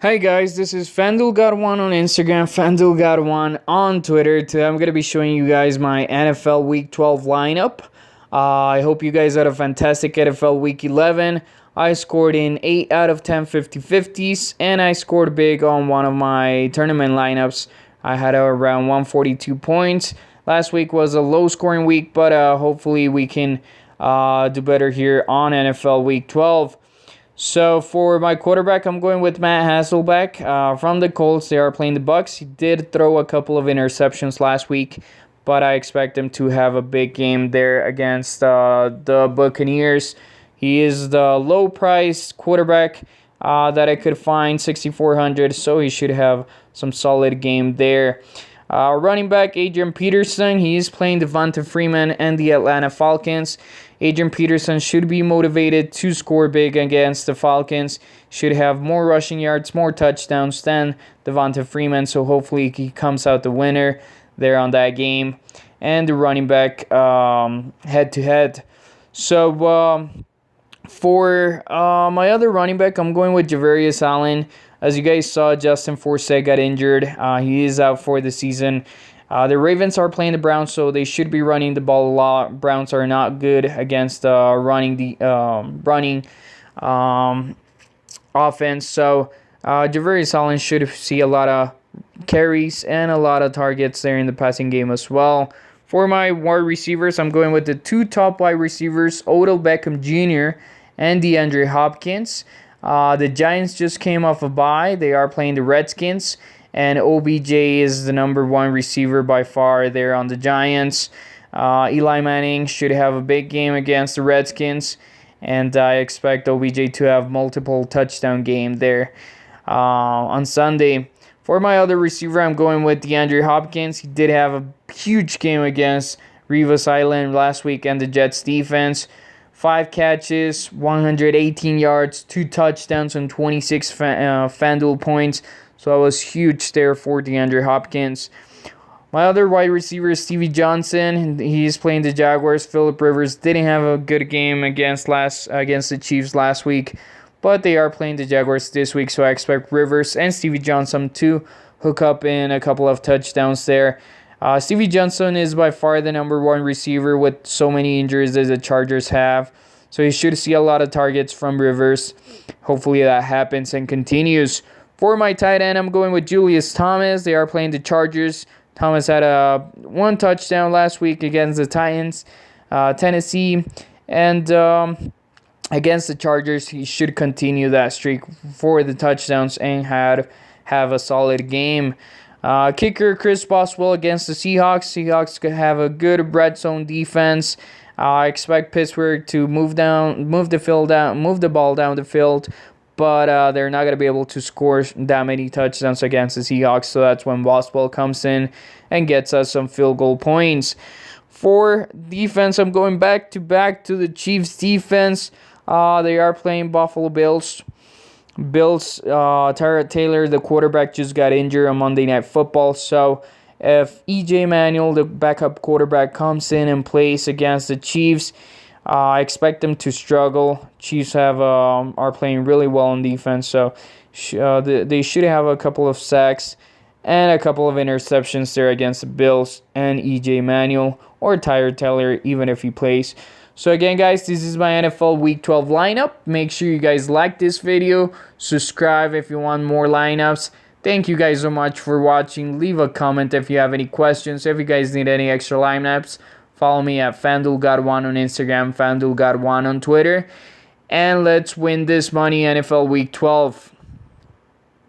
Hey guys, this is Fanduel Got One on Instagram, Fanduel Got One on Twitter. Today I'm gonna be showing you guys my NFL Week 12 lineup. I hope you guys had a fantastic NFL Week 11. I scored in 8 out of 10 50-50s, and I scored big on one of my tournament lineups. I had around 142 points. Last week was a low-scoring week, but hopefully we can do better here on NFL Week 12. So for my quarterback, I'm going with Matt Hasselbeck from the Colts. They are playing the Bucks. He did throw a couple of interceptions last week, but I expect him to have a big game there against the Buccaneers. He is the low-priced quarterback that I could find, 6,400, so he should have some solid game there. Running back Adrian Peterson, he is playing Devonta Freeman and the Atlanta Falcons. Adrian Peterson should be motivated to score big against the Falcons. Should have more rushing yards, more touchdowns than Devonta Freeman, so hopefully he comes out the winner there on that game. And the running back head-to-head. So for my other running back, I'm going with Javarius Allen. As you guys saw, Justin Forsett got injured. He is out for the season. The Ravens are playing the Browns, so they should be running the ball a lot. Browns are not good against running offense. So Javarius Allen should see a lot of carries and a lot of targets there in the passing game as well. For my wide receivers, I'm going with the two top wide receivers, Odell Beckham Jr. and DeAndre Hopkins. The Giants just came off a bye. They are playing the Redskins, and OBJ is the number one receiver by far there on the Giants. Eli Manning should have a big game against the Redskins, and I expect OBJ to have multiple touchdown game there on Sunday. For my other receiver, I'm going with DeAndre Hopkins. He did have a huge game against Rivers Island last week and the Jets defense. 5 catches, 118 yards, 2 touchdowns, and 26 Fanduel points. So I was huge there for DeAndre Hopkins. My other wide receiver is Stevie Johnson. He's playing the Jaguars. Phillip Rivers didn't have a good game against the Chiefs last week, but they are playing the Jaguars this week, so I expect Rivers and Stevie Johnson to hook up in a couple of touchdowns there. Stevie Johnson is by far the number one receiver with so many injuries as the Chargers have. So he should see a lot of targets from Rivers. Hopefully that happens and continues. For my tight end, I'm going with Julius Thomas. They are playing the Chargers. Thomas had one touchdown last week against the Titans, Tennessee. And against the Chargers, he should continue that streak for the touchdowns and have a solid game. Kicker Chris Boswell against the Seahawks. Seahawks could have a good red zone defense. I expect Pittsburgh to move the ball down the field, but they're not going to be able to score that many touchdowns against the Seahawks. So that's when Boswell comes in and gets us some field goal points. For defense, I'm going back to the Chiefs defense. They are playing Buffalo Bills. Tyrod Taylor, the quarterback, just got injured on Monday Night Football. So if E.J. Manuel, the backup quarterback, comes in and plays against the Chiefs, I expect them to struggle. Chiefs are playing really well on defense, so they should have a couple of sacks and a couple of interceptions there against the Bills and E.J. Manuel or Tyrod Taylor, even if he plays. So again, guys, this is my NFL Week 12 lineup. Make sure you guys like this video. Subscribe if you want more lineups. Thank you guys so much for watching. Leave a comment if you have any questions. If you guys need any extra lineups, follow me at FanduelGod1 on Instagram, FanduelGod1 on Twitter. And let's win this money NFL Week 12.